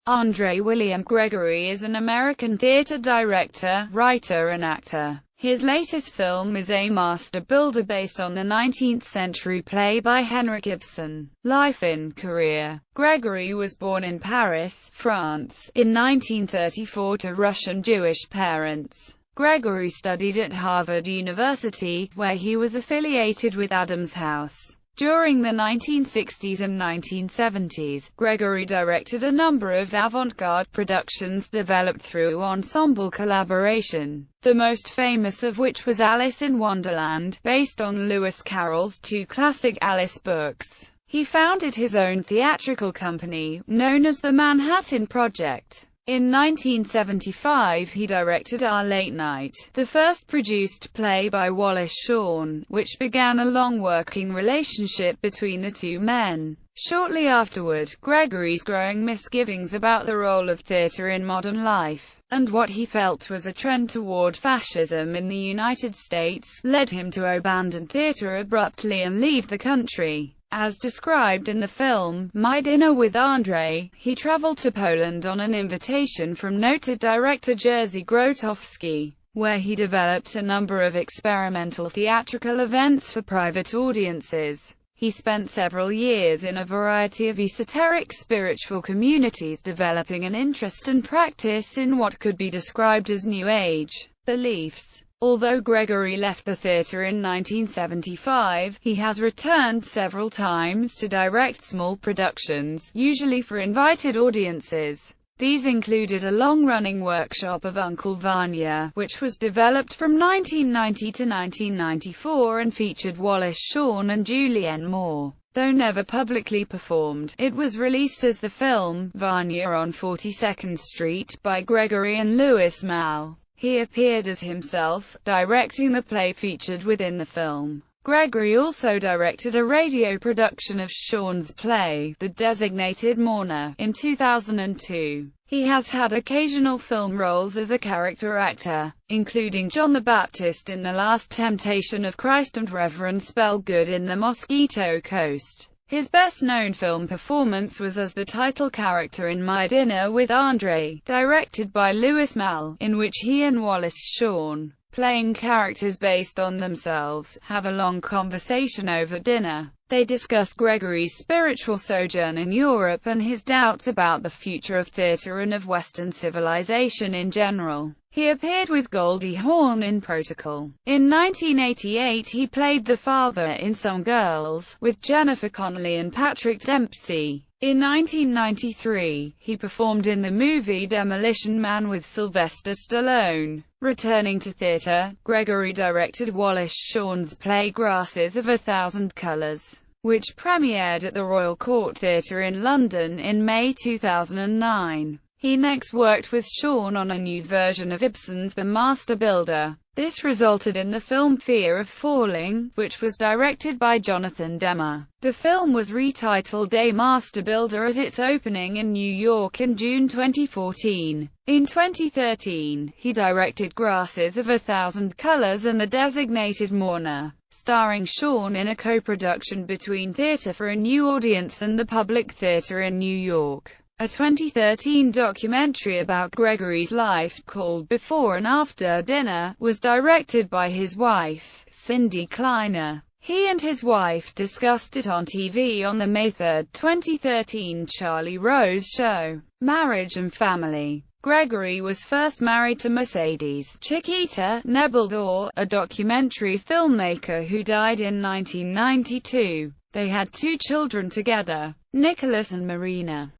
Andre William Gregory is an American theater director, writer and actor. His latest film is A Master Builder based on the 19th-century play by Henrik Ibsen. Life and career. Gregory was born in Paris, France, in 1934 to Russian Jewish parents. Gregory studied at Harvard University, where he was affiliated with Adams House. During the 1960s and 1970s, Gregory directed a number of avant-garde productions developed through ensemble collaboration, the most famous of which was Alice in Wonderland, based on Lewis Carroll's two classic Alice books. He founded his own theatrical company, known as the Manhattan Project. In 1975 he directed Our Late Night, the first produced play by Wallace Shawn, which began a long working relationship between the two men. Shortly afterward, Gregory's growing misgivings about the role of theatre in modern life, and what he felt was a trend toward fascism in the United States, led him to abandon theatre abruptly and leave the country. As described in the film, My Dinner with Andre, he traveled to Poland on an invitation from noted director Jerzy Grotowski, where he developed a number of experimental theatrical events for private audiences. He spent several years in a variety of esoteric spiritual communities developing an interest and practice in what could be described as New Age beliefs. Although Gregory left the theatre in 1975, he has returned several times to direct small productions, usually for invited audiences. These included a long-running workshop of Uncle Vanya, which was developed from 1990 to 1994 and featured Wallace Shawn and Julianne Moore. Though never publicly performed, it was released as the film, Vanya on 42nd Street, by Gregory and Louis Malle. He appeared as himself, directing the play featured within the film. Gregory also directed a radio production of Shawn's play, The Designated Mourner, in 2002. He has had occasional film roles as a character actor, including John the Baptist in The Last Temptation of Christ and Reverend Spellgood in The Mosquito Coast. His best-known film performance was as the title character in My Dinner with Andre, directed by Louis Malle, in which he and Wallace Shawn, playing characters based on themselves, have a long conversation over dinner. They discuss Gregory's spiritual sojourn in Europe and his doubts about the future of theatre and of Western civilization in general. He appeared with Goldie Hawn in Protocol. In 1988 he played the father in Some Girls, with Jennifer Connelly and Patrick Dempsey. In 1993, he performed in the movie Demolition Man with Sylvester Stallone. Returning to theatre, Gregory directed Wallace Shawn's play Grasses of a Thousand Colours, which premiered at the Royal Court Theatre in London in May 2009. He next worked with Shawn on a new version of Ibsen's The Master Builder. This resulted in the film Fear of Falling, which was directed by Jonathan Demme. The film was retitled A Master Builder at its opening in New York in June 2014. In 2013, he directed Grasses of a Thousand Colors and The Designated Mourner, starring Shawn in a co-production between Theatre for a New Audience and the Public Theatre in New York. A 2013 documentary about Gregory's life, called Before and After Dinner, was directed by his wife, Cindy Kleiner. He and his wife discussed it on TV on the May 3, 2013 Charlie Rose show, Marriage and Family. Gregory was first married to Mercedes Chiquita Nebeldoor, a documentary filmmaker who died in 1992. They had two children together, Nicholas and Marina.